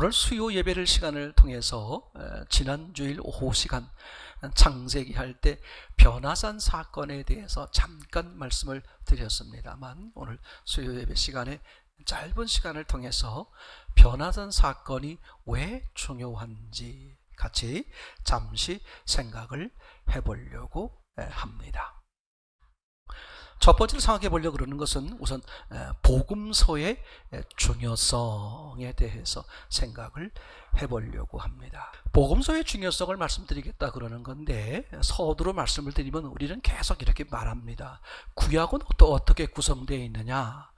오늘 수요 예배를 시간을 통해서 지난 주일 오후 시간 창세기 할 때 변화산 사건에 대해서 잠깐 말씀을 드렸습니다만, 오늘 수요 예배 시간에 짧은 시간을 통해서 변화산 사건이 왜 중요한지 같이 잠시 생각을 해보려고 합니다. 첫 번째로 생각해 보려고 그러는 것은 우선 복음서의 중요성에 대해서 생각을 해보려고 합니다. 복음서의 중요성을 말씀드리겠다 그러는 건데, 서두로 말씀을 드리면 우리는 계속 이렇게 말합니다. 구약은 또 어떻게 구성되어 있느냐?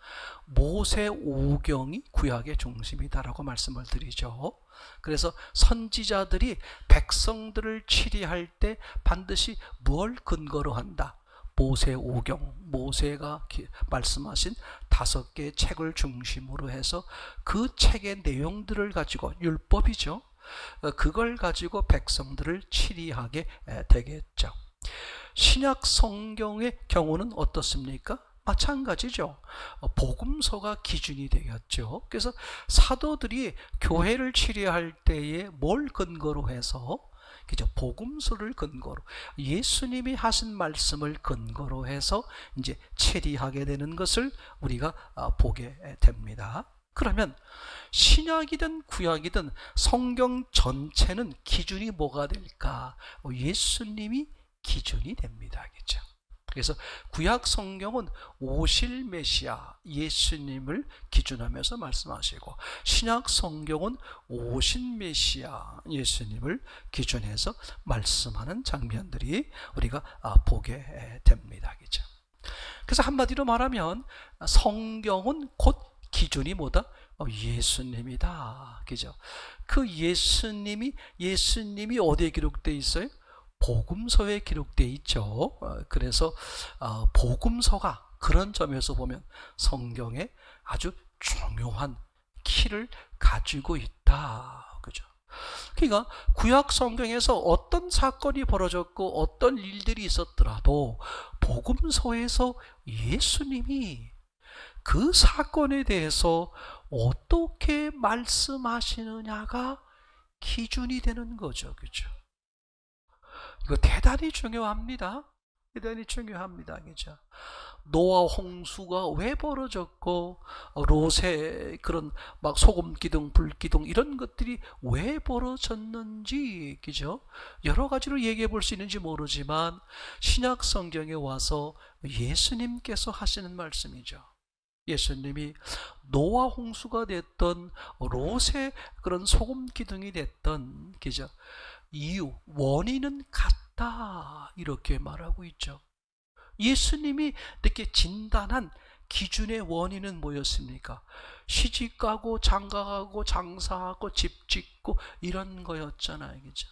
모세 오경이 구약의 중심이다라고 말씀을 드리죠. 그래서 선지자들이 백성들을 치리할 때 반드시 뭘 근거로 한다? 모세 오경, 모세가 말씀하신 5개의 책을 중심으로 해서 그 책의 내용들을 가지고, 율법이죠, 그걸 가지고 백성들을 치리하게 되겠죠. 신약 성경의 경우는 어떻습니까? 마찬가지죠. 복음서가 기준이 되겠죠. 그래서 사도들이 교회를 치리할 때에 뭘 근거로 해서, 그죠? 복음서를 근거로, 예수님이 하신 말씀을 근거로 해서 이제 체리하게 되는 것을 우리가 보게 됩니다. 그러면 신약이든 구약이든 성경 전체는 기준이 뭐가 될까? 예수님이 기준이 됩니다. 그죠? 그래서 구약 성경은 오실 메시아 예수님을 기준하면서 말씀하시고, 신약 성경은 오신 메시아 예수님을 기준해서 말씀하는 장면들이 우리가 보게 됩니다. 그죠? 그래서 한마디로 말하면 성경은 곧 기준이 뭐다? 예수님이다. 그죠? 그 예수님이 어디에 기록되어 있어요? 복음서에 기록되어 있죠. 그래서 복음서가 그런 점에서 보면 성경에 아주 중요한 키를 가지고 있다. 그죠? 그러니까 구약 성경에서 어떤 사건이 벌어졌고 어떤 일들이 있었더라도 복음서에서 예수님이 그 사건에 대해서 어떻게 말씀하시느냐가 기준이 되는 거죠. 그죠? 이거 대단히 중요합니다. 대단히 중요합니다. 그죠? 노아 홍수가 왜 벌어졌고, 롯의 그런 막 소금 기둥, 불 기둥 이런 것들이 왜 벌어졌는지, 그죠? 여러 가지로 얘기해 볼 수 있는지 모르지만 신약 성경에 와서 예수님께서 하시는 말씀이죠. 예수님이 노아 홍수가 됐던, 롯의 그런 소금 기둥이 됐던, 그죠? 이유, 원인은 같다, 이렇게 말하고 있죠. 예수님이 이렇게 진단한 기준의 원인은 뭐였습니까? 시집가고 장가가고 장사하고 집 짓고 이런 거였잖아요. 그죠?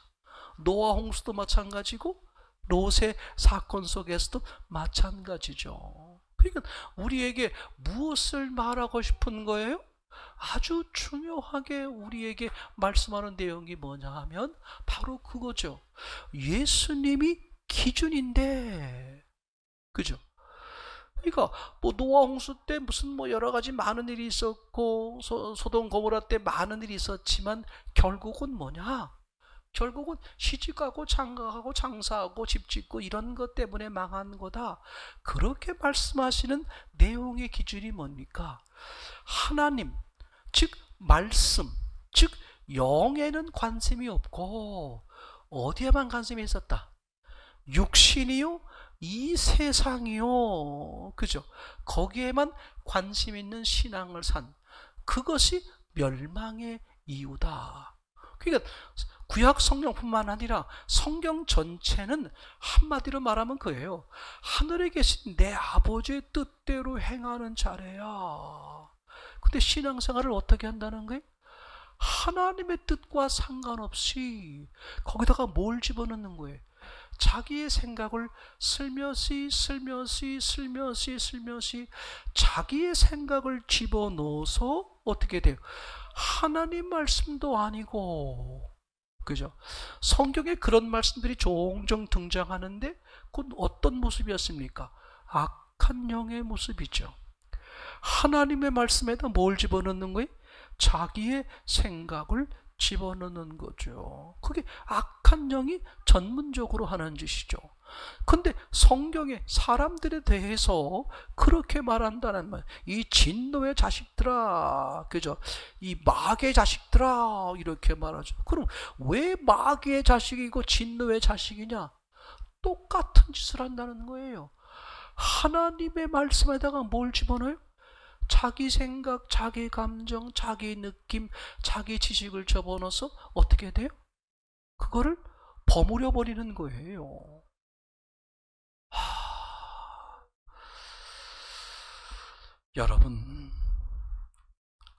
노아 홍수도 마찬가지고 롯의 사건 속에서도 마찬가지죠. 그러니까 우리에게 무엇을 말하고 싶은 거예요? 아주 중요하게 우리에게 말씀하는 내용이 뭐냐 하면 바로 그거죠. 예수님이 기준인데, 그죠? 그러니까 뭐 노아 홍수 때 무슨 뭐 여러 가지 많은 일이 있었고, 소돔 고모라 때 많은 일이 있었지만 결국은 뭐냐? 결국은 시집가고 장가가고 장사하고 집 짓고 이런 것 때문에 망한 거다. 그렇게 말씀하시는 내용의 기준이 뭡니까? 하나님, 즉 말씀, 즉 영에는 관심이 없고 어디에만 관심이 있었다? 육신이요, 이 세상이요, 그죠? 거기에만 관심 있는 신앙을 산, 그것이 멸망의 이유다. 그러니까 구약 성경뿐만 아니라 성경 전체는 한마디로 말하면 그예요. 하늘에 계신 내 아버지의 뜻대로 행하는 자래야. 근데 신앙생활을 어떻게 한다는 거예요? 하나님의 뜻과 상관없이 거기다가 뭘 집어넣는 거예요? 자기의 생각을 슬며시 자기의 생각을 집어넣어서 어떻게 돼요? 하나님 말씀도 아니고, 그죠? 성경에 그런 말씀들이 종종 등장하는데 그건 어떤 모습이었습니까? 악한 영의 모습이죠. 하나님의 말씀에다 뭘 집어넣는 거예요? 자기의 생각을 집어넣는 거죠. 그게 악한 영이 전문적으로 하는 짓이죠. 근데 성경에 사람들에 대해서 그렇게 말한다는 말, 이 진노의 자식들아, 그죠? 이 마귀의 자식들아, 이렇게 말하죠. 그럼 왜 마귀의 자식이고 진노의 자식이냐? 똑같은 짓을 한다는 거예요. 하나님의 말씀에다가 뭘 집어넣어요? 자기 생각, 자기 감정, 자기 느낌, 자기 지식을 집어넣어서 어떻게 돼요? 그거를 버무려 버리는 거예요. 여러분,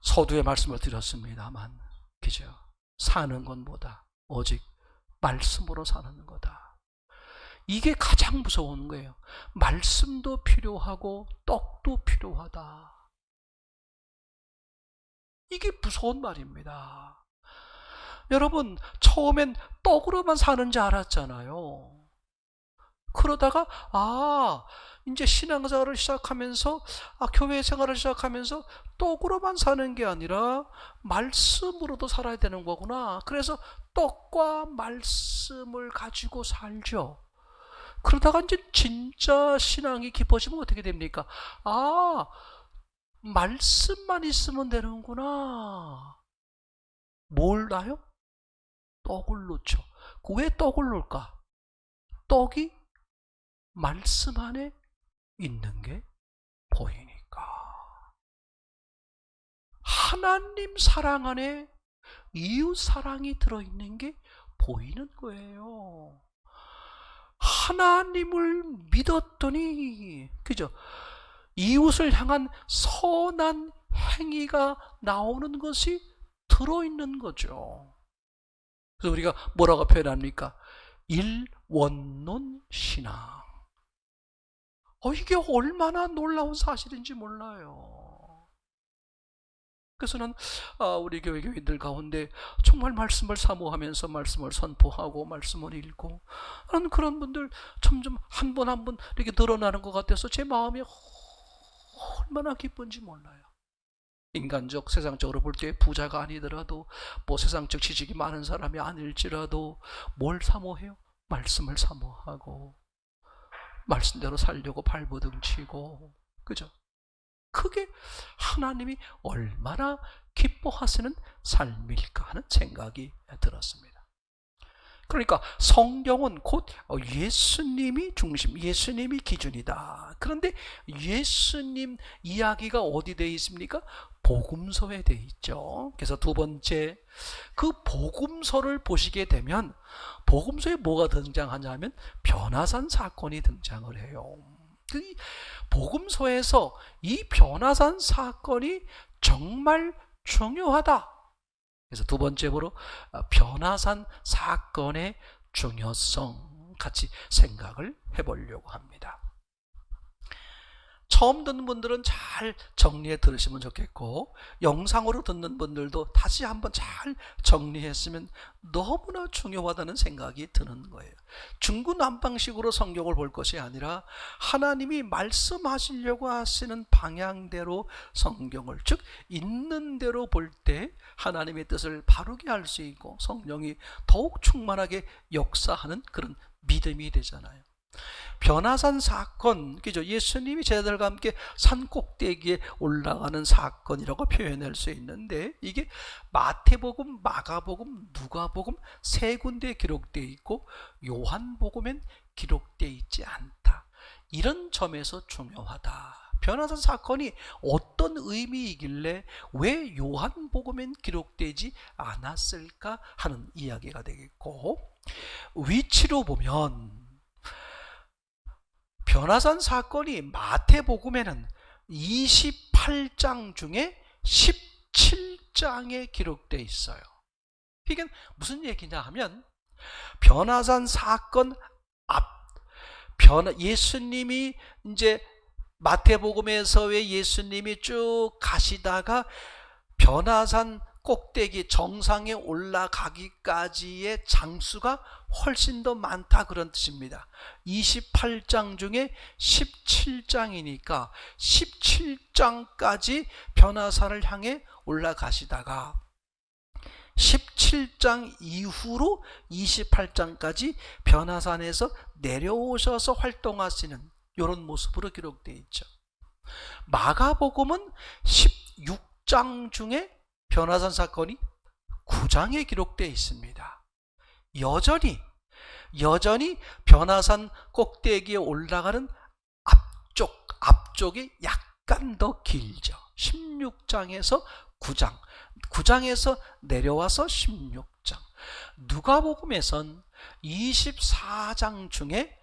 서두에 말씀을 드렸습니다만, 그죠? 사는 것보다 오직 말씀으로 사는 거다. 이게 가장 무서운 거예요. 말씀도 필요하고 떡도 필요하다. 이게 무서운 말입니다. 여러분, 처음엔 떡으로만 사는 줄 알았잖아요. 그러다가 이제 신앙생활을 시작하면서 교회 생활을 시작하면서 떡으로만 사는 게 아니라 말씀으로도 살아야 되는 거구나. 그래서 떡과 말씀을 가지고 살죠. 그러다가 이제 진짜 신앙이 깊어지면 어떻게 됩니까? 말씀만 있으면 되는구나. 뭘 놔요? 떡을 놓죠. 왜 떡을 놓을까? 떡이 말씀 안에 있는 게 보이니까. 하나님 사랑 안에 이웃 사랑이 들어있는 게 보이는 거예요. 하나님을 믿었더니, 그죠? 이웃을 향한 선한 행위가 나오는 것이 들어있는 거죠. 그래서 우리가 뭐라고 표현합니까? 일원론 신앙. 이게 얼마나 놀라운 사실인지 몰라요. 그래서는 우리 교회 교인들 가운데 정말 말씀을 사모하면서 말씀을 선포하고 말씀을 읽고 하는 그런 분들 점점 한 분 한 분 이렇게 늘어나는 것 같아서 제 마음이 얼마나 기쁜지 몰라요. 인간적, 세상적으로 볼 때 부자가 아니더라도 뭐 세상적 지식이 많은 사람이 아닐지라도 뭘 사모해요? 말씀을 사모하고 말씀대로 살려고 발버둥 치고, 그죠? 그게 하나님이 얼마나 기뻐하시는 삶일까 하는 생각이 들었습니다. 그러니까 성경은 곧 예수님이 중심, 예수님이 기준이다. 그런데 예수님 이야기가 어디 되어 있습니까? 복음서에 되어 있죠. 그래서 두 번째, 그 복음서를 보시게 되면 복음서에 뭐가 등장하냐면 변화산 사건이 등장을 해요. 그 복음서에서 이 변화산 사건이 정말 중요하다. 그래서 두 번째로 변화산 사건의 중요성 같이 생각을 해보려고 합니다. 처음 듣는 분들은 잘 정리해 들으시면 좋겠고, 영상으로 듣는 분들도 다시 한번 잘 정리했으면 너무나 중요하다는 생각이 드는 거예요. 중구난방식으로 성경을 볼 것이 아니라 하나님이 말씀하시려고 하시는 방향대로 성경을, 즉 있는 대로 볼 때 하나님의 뜻을 바르게 알 수 있고 성령이 더욱 충만하게 역사하는 그런 믿음이 되잖아요. 변화산 사건, 그죠? 예수님이 제자들과 함께 산 꼭대기에 올라가는 사건이라고 표현할 수 있는데, 이게 마태복음, 마가복음, 누가복음 세 군데에 기록되어 있고 요한복음엔 기록되어 있지 않다. 이런 점에서 중요하다. 변화산 사건이 어떤 의미이길래 왜 요한복음엔 기록되지 않았을까 하는 이야기가 되겠고, 위치로 보면 변화산 사건이 마태복음에는 28장 중에 17장에 기록되어 있어요. 이게 무슨 얘기냐 하면, 변화산 사건 예수님이 이제 마태복음에서의 예수님이 쭉 가시다가 변화산 꼭대기 정상에 올라가기까지의 장수가 훨씬 더 많다 그런 뜻입니다. 28장 중에 17장이니까 17장까지 변화산을 향해 올라가시다가 17장 이후로 28장까지 변화산에서 내려오셔서 활동하시는 이런 모습으로 기록되어 있죠. 마가복음은 16장 중에 변화산 사건이 9장에 기록되어 있습니다. 여전히 변화산 꼭대기에 올라가는 앞쪽이 약간 더 길죠. 16장에서 9장에서 내려와서 16장. 누가복음에선 24장 중에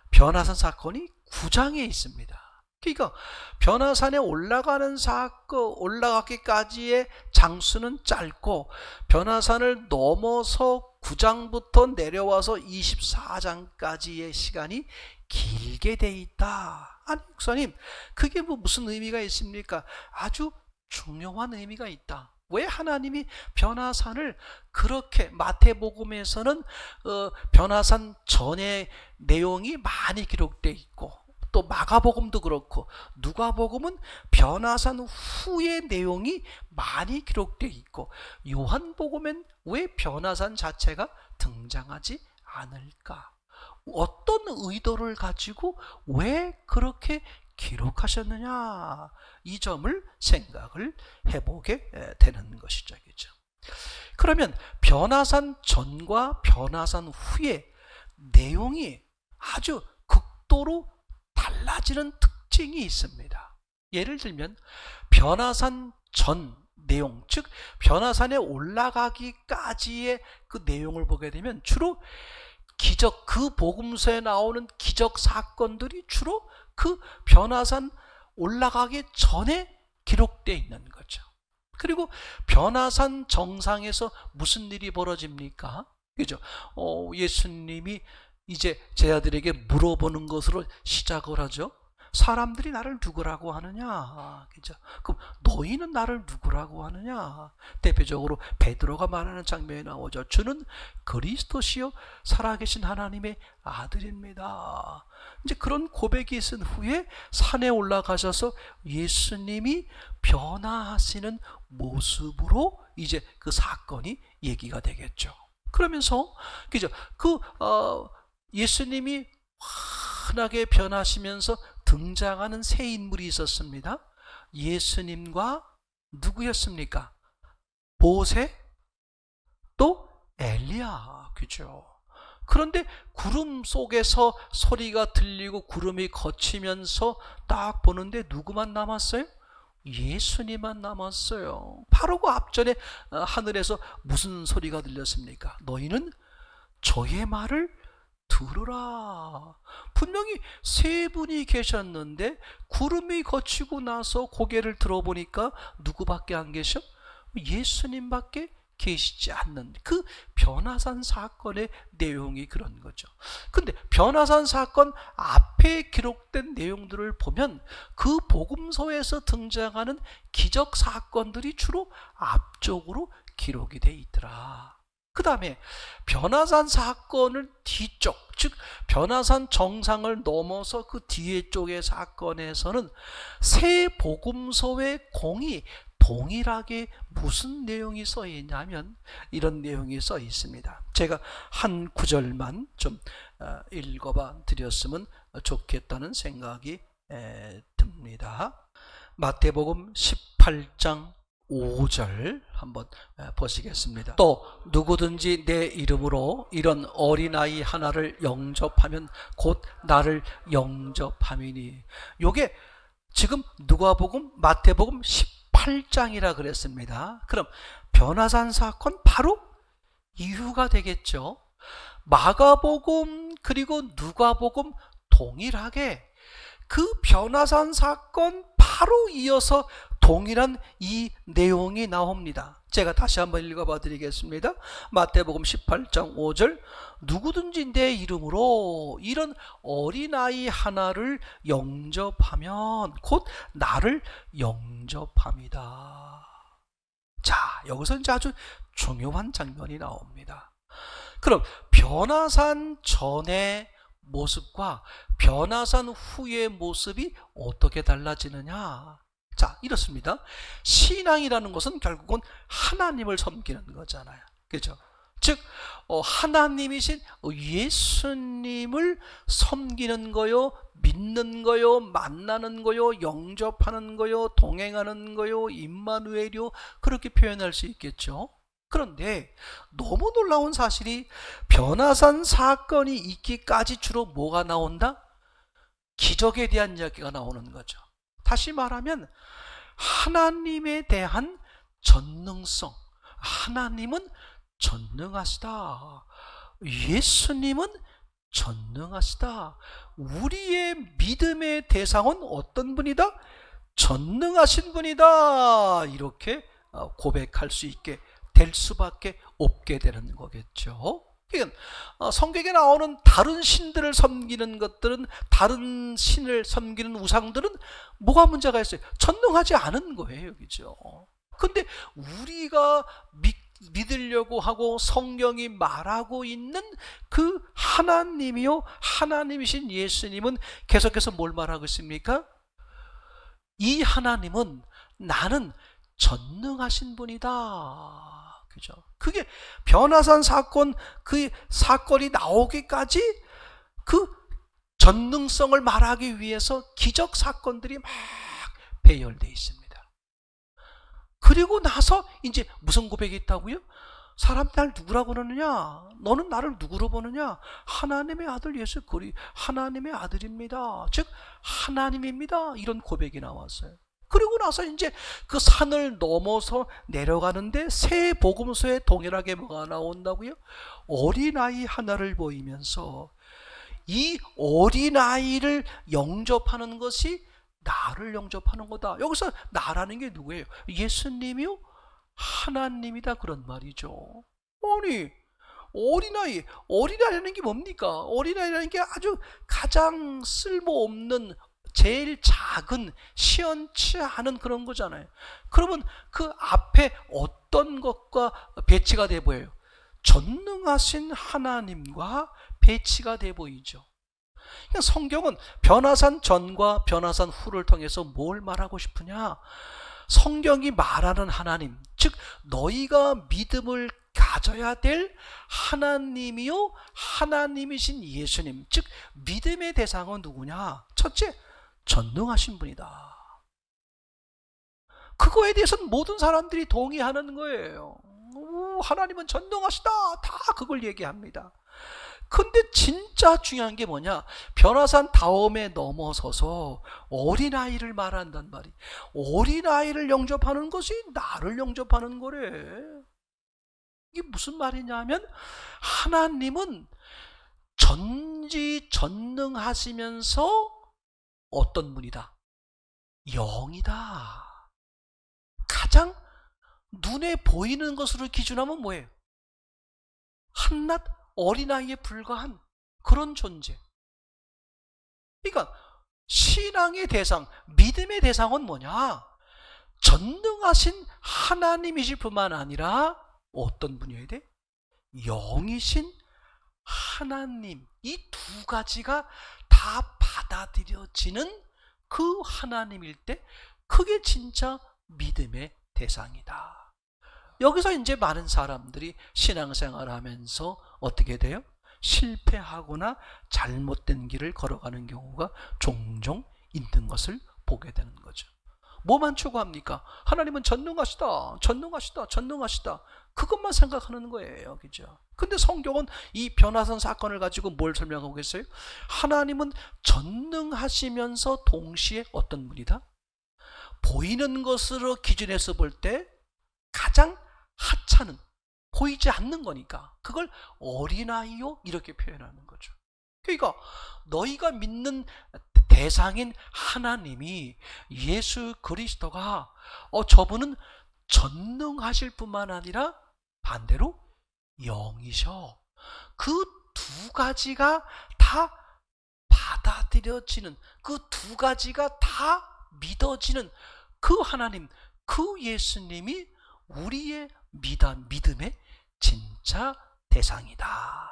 변화산 사건이 9장에 있습니다. 그러니까 변화산에 올라가기까지의 장수는 짧고 변화산을 넘어서 9장부터 내려와서 24장까지의 시간이 길게 돼 있다. 아니 목사님, 그게 무슨 의미가 있습니까? 아주 중요한 의미가 있다. 왜 하나님이 변화산을 그렇게, 마태복음에서는 변화산 전의 내용이 많이 기록되어 있고 또 마가복음도 그렇고 누가복음은 변화산 후의 내용이 많이 기록되어 있고 요한복음엔 왜 변화산 자체가 등장하지 않을까? 어떤 의도를 가지고 왜 그렇게 기록하셨느냐, 이 점을 생각을 해보게 되는 것이죠. 그렇죠? 그러면 변화산 전과 변화산 후의 내용이 아주 극도로 달라지는 특징이 있습니다. 예를 들면 변화산 전 내용, 즉 변화산에 올라가기까지의 그 내용을 보게 되면 주로 기적, 그 복음서에 나오는 기적 사건들이 주로 그 변화산 올라가기 전에 기록되어 있는 거죠. 그리고 변화산 정상에서 무슨 일이 벌어집니까? 그죠? 예수님이 이제 제자들에게 물어보는 것으로 시작을 하죠. 사람들이 나를 누구라고 하느냐? 그죠? 그럼 너희는 나를 누구라고 하느냐? 대표적으로 베드로가 말하는 장면이 나오죠. 주는 그리스도시요 살아계신 하나님의 아들입니다. 이제 그런 고백이 있은 후에 산에 올라가셔서 예수님이 변화하시는 모습으로 이제 그 사건이 얘기가 되겠죠. 그러면서 그죠? 예수님이 환하게 변하시면서 등장하는 세 인물이 있었습니다. 예수님과 누구였습니까? 모세, 또 엘리야. 그죠? 그런데 구름 속에서 소리가 들리고 구름이 거치면서 딱 보는데 누구만 남았어요? 예수님만 남았어요. 바로 그 앞전에 하늘에서 무슨 소리가 들렸습니까? 너희는 저의 말을 들으라. 분명히 세 분이 계셨는데 구름이 거치고 나서 고개를 들어보니까 누구밖에 안 계셔? 예수님밖에 계시지 않는 그 변화산 사건의 내용이 그런 거죠. 근데 변화산 사건 앞에 기록된 내용들을 보면 그 복음서에서 등장하는 기적 사건들이 주로 앞쪽으로 기록이 돼 있더라. 그 다음에 변화산 사건을 뒤쪽, 즉 변화산 정상을 넘어서 그 뒤에 쪽의 사건에서는 새 복음서의 공이 동일하게 무슨 내용이 써 있냐면 이런 내용이 써 있습니다. 제가 한 구절만 좀 읽어봐 드렸으면 좋겠다는 생각이 듭니다. 마태복음 18장 5절 한번 보시겠습니다. 또 누구든지 내 이름으로 이런 어린아이 하나를 영접하면 곧 나를 영접함이니. 요게 지금 누가복음, 마태복음 18장이라 그랬습니다. 그럼 변화산 사건 바로 이유가 되겠죠. 마가복음 그리고 누가복음 동일하게 그 변화산 사건 바로 이어서 동일한 이 내용이 나옵니다. 제가 다시 한번 읽어봐 드리겠습니다. 마태복음 18장 5절 누구든지 내 이름으로 이런 어린아이 하나를 영접하면 곧 나를 영접합니다. 자, 여기서 이제 아주 중요한 장면이 나옵니다. 그럼 변화산 전의 모습과 변화산 후의 모습이 어떻게 달라지느냐? 자, 이렇습니다. 신앙이라는 것은 결국은 하나님을 섬기는 거잖아요. 그죠? 즉 하나님이신 예수님을 섬기는 거요, 믿는 거요, 만나는 거요, 영접하는 거요, 동행하는 거요, 임마누엘이요, 그렇게 표현할 수 있겠죠. 그런데 너무 놀라운 사실이 변화산 사건이 있기까지 주로 뭐가 나온다? 기적에 대한 이야기가 나오는 거죠. 다시 말하면 하나님에 대한 전능성, 하나님은 전능하시다, 예수님은 전능하시다, 우리의 믿음의 대상은 어떤 분이다? 전능하신 분이다, 이렇게 고백할 수 있게 될 수밖에 없게 되는 거겠죠. 그러니까 성경에 나오는 다른 신들을 섬기는 것들은, 다른 신을 섬기는 우상들은 뭐가 문제가 있어요? 전능하지 않은 거예요. 그죠? 근데 우리가 믿으려고 하고 성경이 말하고 있는 그 하나님이요, 하나님이신 예수님은 계속해서 뭘 말하고 있습니까? 이 하나님은 나는 전능하신 분이다. 그죠? 그게 변화산 사건, 그 사건이 나오기까지 그 전능성을 말하기 위해서 기적 사건들이 막 배열되어 있습니다. 그리고 나서 이제 무슨 고백이 있다고요? 사람 날 누구라고 그러느냐? 너는 나를 누구로 보느냐? 하나님의 아들 예수 그리스도, 하나님의 아들입니다. 즉 하나님입니다. 이런 고백이 나왔어요. 그리고 나서 이제 그 산을 넘어서 내려가는데 새 복음서에 동일하게 뭐가 나온다고요? 어린아이 하나를 보이면서 이 어린아이를 영접하는 것이 나를 영접하는 거다. 여기서 나라는 게 누구예요? 예수님이요? 하나님이다, 그런 말이죠. 아니, 어린아이라는 게 뭡니까? 어린아이라는 게 아주 가장 쓸모없는, 제일 작은, 시원치 않은 그런 거잖아요. 그러면 그 앞에 어떤 것과 배치가 돼 보여요? 전능하신 하나님과 배치가 돼 보이죠. 그러니까 성경은 변화산 전과 변화산 후를 통해서 뭘 말하고 싶으냐? 성경이 말하는 하나님, 즉 너희가 믿음을 가져야 될 하나님이요, 하나님이신 예수님, 즉 믿음의 대상은 누구냐? 첫째, 전능하신 분이다. 그거에 대해서는 모든 사람들이 동의하는 거예요. 하나님은 전능하시다, 다 그걸 얘기합니다. 근데 진짜 중요한 게 뭐냐? 변화산 다음에 넘어서서 어린아이를 말한단 말이. 어린아이를 영접하는 것이 나를 영접하는 거래. 이게 무슨 말이냐면 하나님은 전지전능하시면서 어떤 분이다? 영이다. 가장 눈에 보이는 것으로 기준하면 뭐예요? 한낱 어린아이에 불과한 그런 존재. 그러니까 신앙의 대상, 믿음의 대상은 뭐냐? 전능하신 하나님이실 뿐만 아니라 어떤 분이어야 돼? 영이신 하나님. 이 두 가지가 다 받아들여지는 그 하나님일 때 그게 진짜 믿음의 대상이다. 여기서 이제 많은 사람들이 신앙생활을 하면서 어떻게 돼요? 실패하거나 잘못된 길을 걸어가는 경우가 종종 있는 것을 보게 되는 거죠. 뭐만 추구합니까? 하나님은 전능하시다, 전능하시다, 전능하시다. 그것만 생각하는 거예요. 그죠? 근데 성경은 이 변화산 사건을 가지고 뭘 설명하고 계세요? 하나님은 전능하시면서 동시에 어떤 분이다? 보이는 것으로 기준해서 볼 때 가장 하찮은, 보이지 않는 거니까 그걸 어린아이요 이렇게 표현하는 거죠. 그러니까 너희가 믿는 대상인 하나님이, 예수 그리스도가 저분은 전능하실 뿐만 아니라 반대로 영이셔. 그 두 가지가 다 받아들여지는, 그 두 가지가 다 믿어지는 그 하나님, 그 예수님이 우리의 믿음의 진짜 대상이다.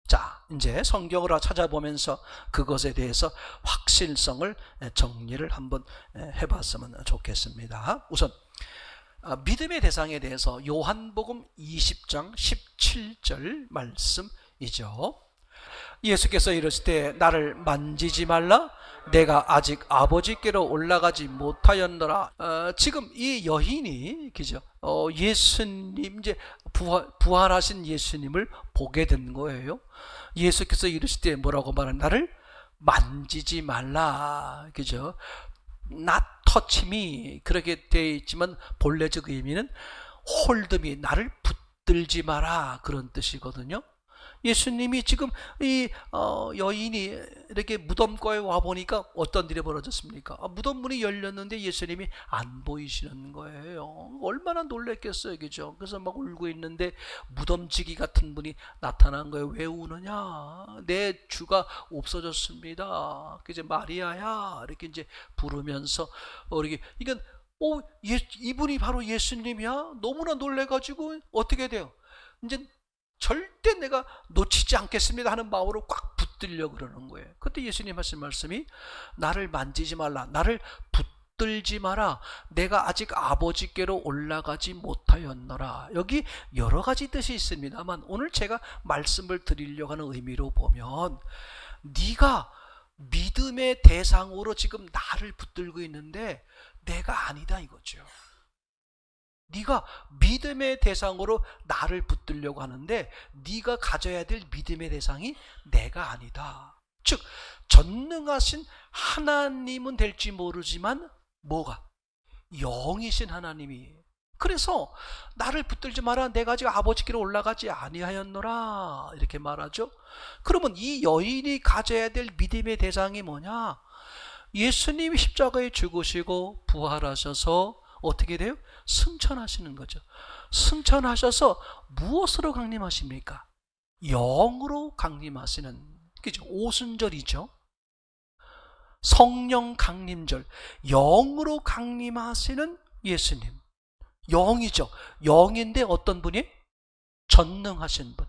자, 이제 성경을 찾아보면서 그것에 대해서 확실성을 정리를 한번 해봤으면 좋겠습니다. 우선 믿음의 대상에 대해서 요한복음 20장 17절 말씀이죠. 예수께서 이르실 때 나를 만지지 말라, 내가 아직 아버지께로 올라가지 못하였노라. 지금 이 여인이 그죠? 예수님 이제 부활하신 예수님을 보게 된 거예요. 예수께서 이르실 때 뭐라고 말하는, 나를 만지지 말라, 그죠? not touch me 그렇게 되어 있지만 본래적 의미는 hold me, 나를 붙들지 마라, 그런 뜻이거든요. 예수님이 지금 이 여인이 이렇게 무덤가에 와 보니까 어떤 일이 벌어졌습니까? 무덤 문이 열렸는데 예수님이 안 보이시는 거예요. 얼마나 놀랬겠어요, 그죠? 그래서 막 울고 있는데 무덤지기 같은 분이 나타난 거예요. 왜 우느냐? 내 주가 없어졌습니다. 이제 마리아야 이렇게 이제 부르면서 이렇게 이건 이분이 바로 예수님이야? 너무나 놀래가지고 어떻게 돼요? 이제 절대 내가 놓치지 않겠습니다 하는 마음으로 꽉 붙들려 그러는 거예요. 그때 예수님 하신 말씀이 나를 만지지 말라, 나를 붙들지 마라, 내가 아직 아버지께로 올라가지 못하였노라. 여기 여러 가지 뜻이 있습니다만 오늘 제가 말씀을 드리려고 하는 의미로 보면, 네가 믿음의 대상으로 지금 나를 붙들고 있는데 내가 아니다 이거죠. 네가 믿음의 대상으로 나를 붙들려고 하는데 네가 가져야 될 믿음의 대상이 내가 아니다. 즉 전능하신 하나님은 될지 모르지만 뭐가? 영이신 하나님이. 그래서 나를 붙들지 마라, 내가 아직 아버지께로 올라가지 아니하였노라 이렇게 말하죠. 그러면 이 여인이 가져야 될 믿음의 대상이 뭐냐? 예수님이 십자가에 죽으시고 부활하셔서 어떻게 돼요? 승천하시는 거죠. 승천하셔서 무엇으로 강림하십니까? 영으로 강림하시는, 그죠? 오순절이죠. 성령 강림절, 영으로 강림하시는 예수님. 영이죠. 영인데 어떤 분이? 전능하신 분.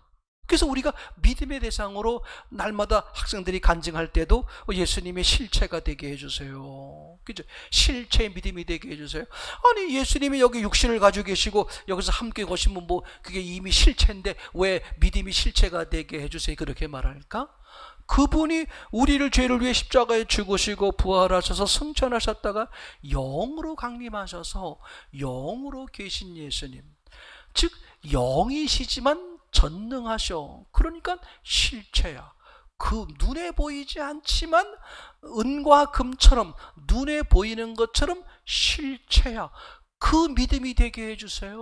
그래서 우리가 믿음의 대상으로 날마다 학생들이 간증할 때도 예수님의 실체가 되게 해주세요. 그죠? 실체의 믿음이 되게 해주세요. 아니 예수님이 여기 육신을 가지고 계시고 여기서 함께 거시면 뭐 그게 이미 실체인데 왜 믿음이 실체가 되게 해주세요 그렇게 말할까? 그분이 우리를 죄를 위해 십자가에 죽으시고 부활하셔서 승천하셨다가 영으로 강림하셔서 영으로 계신 예수님, 즉 영이시지만 전능하셔. 그러니까 실체야. 그 눈에 보이지 않지만 은과 금처럼 눈에 보이는 것처럼 실체야. 그 믿음이 되게 해주세요.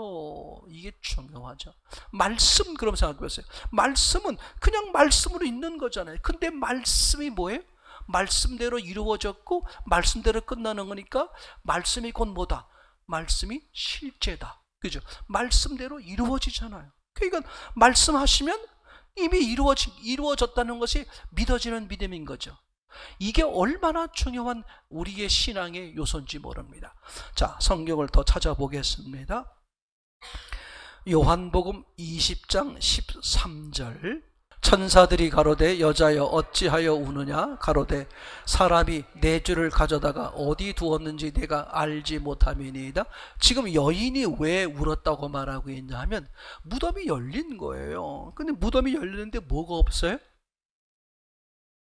이게 중요하죠. 말씀, 그럼 생각해보세요. 말씀은 그냥 말씀으로 있는 거잖아요. 근데 말씀이 뭐예요? 말씀대로 이루어졌고 말씀대로 끝나는 거니까 말씀이 곧 뭐다? 말씀이 실제다. 그죠? 말씀대로 이루어지잖아요. 그러니까 말씀하시면 이미 이루어졌다는 것이 믿어지는 믿음인 거죠. 이게 얼마나 중요한 우리의 신앙의 요소인지 모릅니다. 자, 성경을 더 찾아보겠습니다. 요한복음 20장 13절, 천사들이 가로되 여자여 어찌하여 우느냐? 가로되 사람이 내 주를 가져다가 어디 두었는지 내가 알지 못함이니이다. 지금 여인이 왜 울었다고 말하고 있냐 하면 무덤이 열린 거예요. 근데 무덤이 열리는데 뭐가 없어요?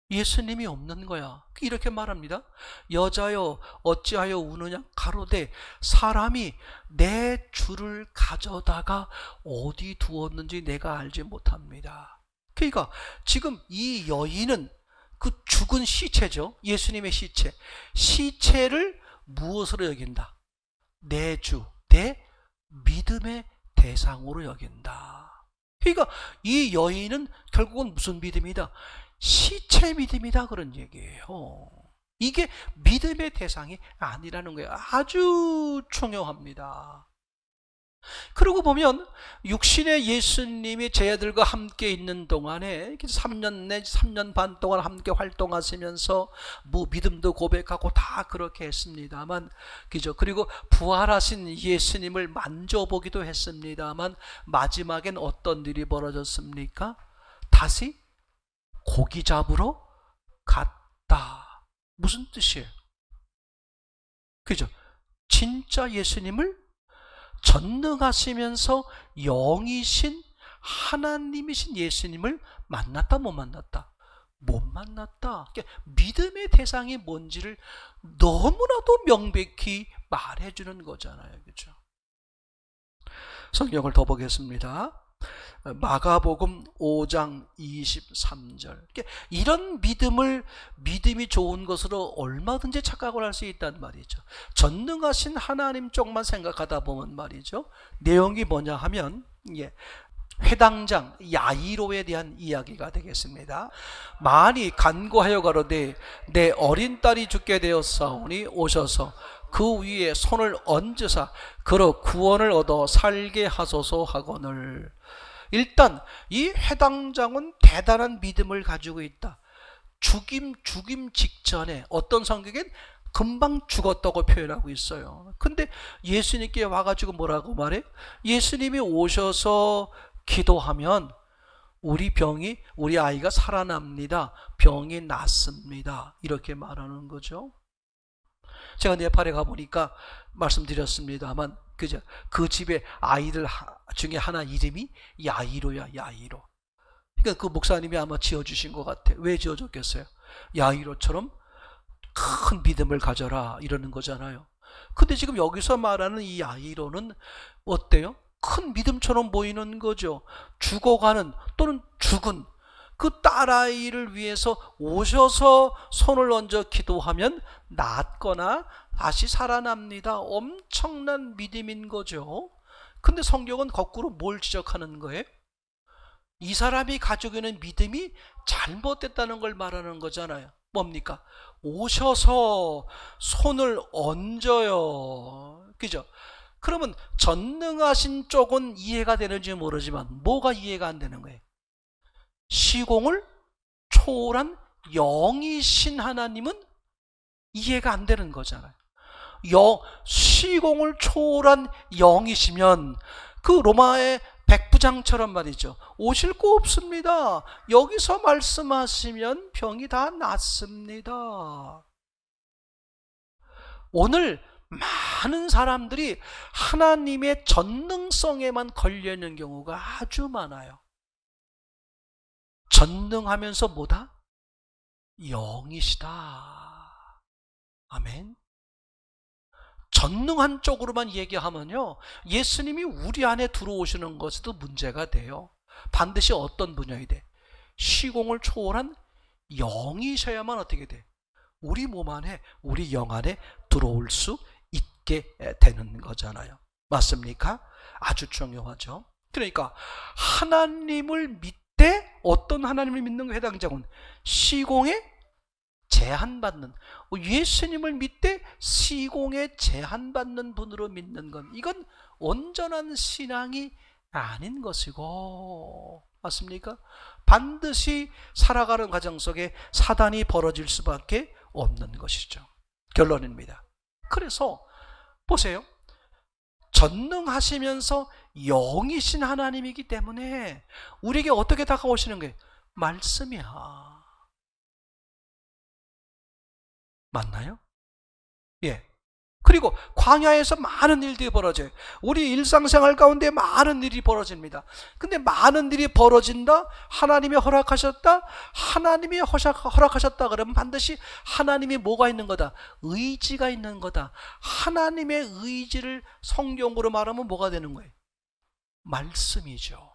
예수님이 없는 거야. 이렇게 말합니다. 여자여 어찌하여 우느냐? 가로되 사람이 내 주를 가져다가 어디 두었는지 내가 알지 못합니다. 그러니까 지금 이 여인은 그 죽은 시체죠. 예수님의 시체를 무엇으로 여긴다? 내 주, 내 믿음의 대상으로 여긴다. 그러니까 이 여인은 결국은 무슨 믿음이다? 시체 믿음이다, 그런 얘기예요. 이게 믿음의 대상이 아니라는 거예요. 아주 중요합니다. 그러고 보면 육신의 예수님이 제자들과 함께 있는 동안에 3년 내지 3년 반 동안 함께 활동하시면서 뭐 믿음도 고백하고 다 그렇게 했습니다만, 그죠? 그리고 부활하신 예수님을 만져보기도 했습니다만, 마지막엔 어떤 일이 벌어졌습니까? 다시 고기 잡으러 갔다. 무슨 뜻이에요? 그죠? 진짜 예수님을 전능하시면서 영이신 하나님이신 예수님을 만났다, 못 만났다? 못 만났다. 그러니까 믿음의 대상이 뭔지를 너무나도 명백히 말해주는 거잖아요. 그죠? 성경을 더 보겠습니다. 마가복음 5장 23절. 이런 믿음이 좋은 것으로 얼마든지 착각을 할 수 있단 말이죠. 전능하신 하나님 쪽만 생각하다 보면 말이죠. 내용이 뭐냐 하면, 회당장 야이로에 대한 이야기가 되겠습니다. 많이 간구하여 가로되 내 어린 딸이 죽게 되었사오니 오셔서 그 위에 손을 얹으사 그로 구원을 얻어 살게 하소서 하거늘. 일단 이 회당장은 대단한 믿음을 가지고 있다. 죽임 직전에 어떤 성경엔 금방 죽었다고 표현하고 있어요. 근데 예수님께 와가지고 뭐라고 말해? 예수님이 오셔서 기도하면 우리 아이가 살아납니다. 병이 낫습니다. 이렇게 말하는 거죠. 제가 네팔에 가보니까 말씀드렸습니다만, 그죠? 그 집에 아이들 중에 하나 이름이 야이로야, 야이로. 그러니까 그 목사님이 아마 지어주신 것 같아. 왜 지어줬겠어요? 야이로처럼 큰 믿음을 가져라 이러는 거잖아요. 근데 지금 여기서 말하는 이 야이로는 어때요? 큰 믿음처럼 보이는 거죠. 죽어가는 또는 죽은 그 딸아이를 위해서 오셔서 손을 얹어 기도하면 낫거나 다시 살아납니다. 엄청난 믿음인 거죠. 근데 성경은 거꾸로 뭘 지적하는 거예요? 이 사람이 가지고 있는 믿음이 잘못됐다는 걸 말하는 거잖아요. 뭡니까? 오셔서 손을 얹어요. 그죠? 그러면 전능하신 쪽은 이해가 되는지 모르지만 뭐가 이해가 안 되는 거예요? 시공을 초월한 영이신 하나님은 이해가 안 되는 거잖아요. 시공을 초월한 영이시면 그 로마의 백부장처럼 말이죠. 오실 거 없습니다. 여기서 말씀하시면 병이 다 낫습니다. 오늘 많은 사람들이 하나님의 전능성에만 걸려있는 경우가 아주 많아요. 전능하면서 뭐다? 영이시다. 아멘. 전능한 쪽으로만 얘기하면요, 예수님이 우리 안에 들어오시는 것에도 문제가 돼요. 반드시 어떤 분야이 돼? 시공을 초월한 영이셔야만 어떻게 돼? 우리 몸 안에, 우리 영 안에 들어올 수 있게 되는 거잖아요. 맞습니까? 아주 중요하죠. 그러니까 하나님을 믿되 어떤 하나님을 믿는 거 해당자군? 시공에 제한받는, 예수님을 믿되 시공에 제한받는 분으로 믿는 건, 이건 온전한 신앙이 아닌 것이고, 맞습니까? 반드시 살아가는 과정 속에 사단이 벌어질 수밖에 없는 것이죠. 결론입니다. 그래서 보세요. 전능하시면서 영이신 하나님이기 때문에 우리에게 어떻게 다가오시는 거예요? 말씀이야. 맞나요? 예. 그리고 광야에서 많은 일들이 벌어져요. 우리 일상생활 가운데 많은 일이 벌어집니다. 근데 많은 일이 벌어진다? 하나님이 허락하셨다? 하나님이 허락하셨다 그러면 반드시 하나님이 뭐가 있는 거다? 의지가 있는 거다. 하나님의 의지를 성경으로 말하면 뭐가 되는 거예요? 말씀이죠.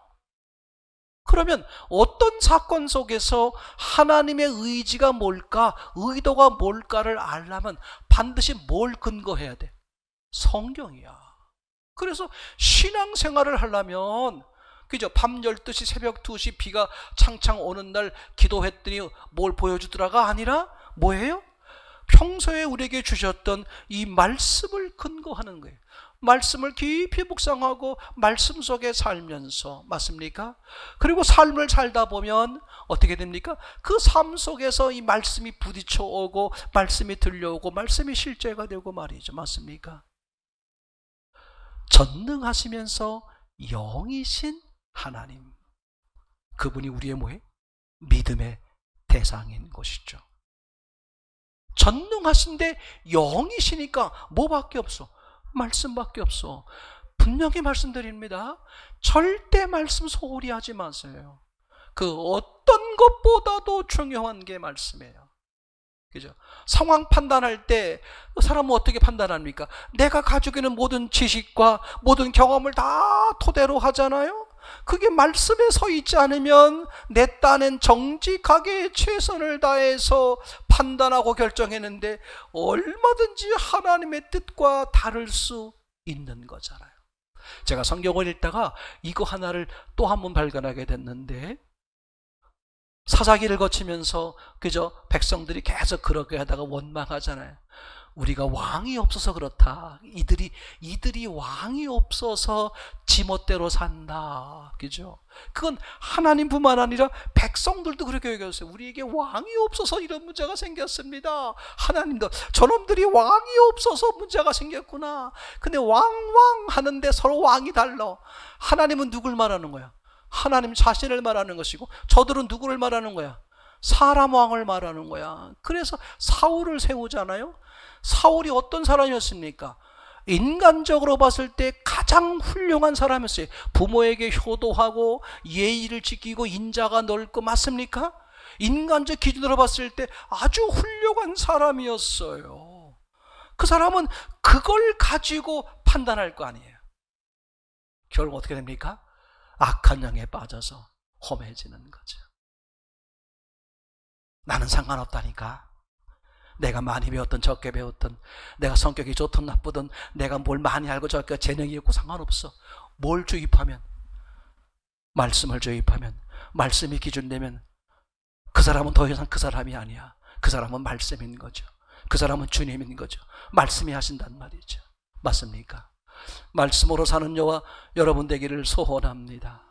그러면 어떤 사건 속에서 하나님의 의지가 뭘까, 의도가 뭘까를 알려면 반드시 뭘 근거해야 돼? 성경이야. 그래서 신앙생활을 하려면, 그죠? 밤 12시, 새벽 2시 비가 창창 오는 날 기도했더니 뭘 보여주더라가 아니라 뭐예요? 평소에 우리에게 주셨던 이 말씀을 근거하는 거예요. 말씀을 깊이 묵상하고 말씀 속에 살면서, 맞습니까? 그리고 삶을 살다 보면 어떻게 됩니까? 그 삶 속에서 이 말씀이 부딪혀 오고 말씀이 들려오고 말씀이 실제가 되고 말이죠. 맞습니까? 전능하시면서 영이신 하나님, 그분이 우리의 뭐예요? 믿음의 대상인 것이죠. 전능하신데 영이시니까 뭐밖에 없어? 말씀밖에 없어. 분명히 말씀드립니다. 절대 말씀 소홀히 하지 마세요. 그 어떤 것보다도 중요한 게 말씀이에요. 그죠? 상황 판단할 때 사람은 어떻게 판단합니까? 내가 가지고 있는 모든 지식과 모든 경험을 다 토대로 하잖아요. 그게 말씀에 서 있지 않으면 내 딴엔 정직하게 최선을 다해서 판단하고 결정했는데 얼마든지 하나님의 뜻과 다를 수 있는 거잖아요. 제가 성경을 읽다가 이거 하나를 또 한 번 발견하게 됐는데, 사사기를 거치면서 그저 백성들이 계속 그렇게 하다가 원망하잖아요. 우리가 왕이 없어서 그렇다. 이들이 왕이 없어서 지멋대로 산다. 그죠? 그건 하나님뿐만 아니라 백성들도 그렇게 얘기했어요. 우리에게 왕이 없어서 이런 문제가 생겼습니다. 하나님도 저놈들이 왕이 없어서 문제가 생겼구나. 근데 왕 하는데 서로 왕이 달라. 하나님은 누굴 말하는 거야? 하나님 자신을 말하는 것이고, 저들은 누구를 말하는 거야? 사람 왕을 말하는 거야. 그래서 사울을 세우잖아요. 사울이 어떤 사람이었습니까? 인간적으로 봤을 때 가장 훌륭한 사람이었어요. 부모에게 효도하고 예의를 지키고 인자가 넓고, 맞습니까? 인간적 기준으로 봤을 때 아주 훌륭한 사람이었어요. 그 사람은 그걸 가지고 판단할 거 아니에요. 결국 어떻게 됩니까? 악한 영에 빠져서 험해지는 거죠. 나는 상관없다니까. 내가 많이 배웠든 적게 배웠든, 내가 성격이 좋든 나쁘든, 내가 뭘 많이 알고 적게 재능이 있고 상관없어. 뭘 주입하면, 말씀을 주입하면, 말씀이 기준되면 그 사람은 더 이상 그 사람이 아니야. 그 사람은 말씀인 거죠. 그 사람은 주님인 거죠. 말씀이 하신단 말이죠. 맞습니까? 말씀으로 사는 여와 여러분 되기를 소원합니다.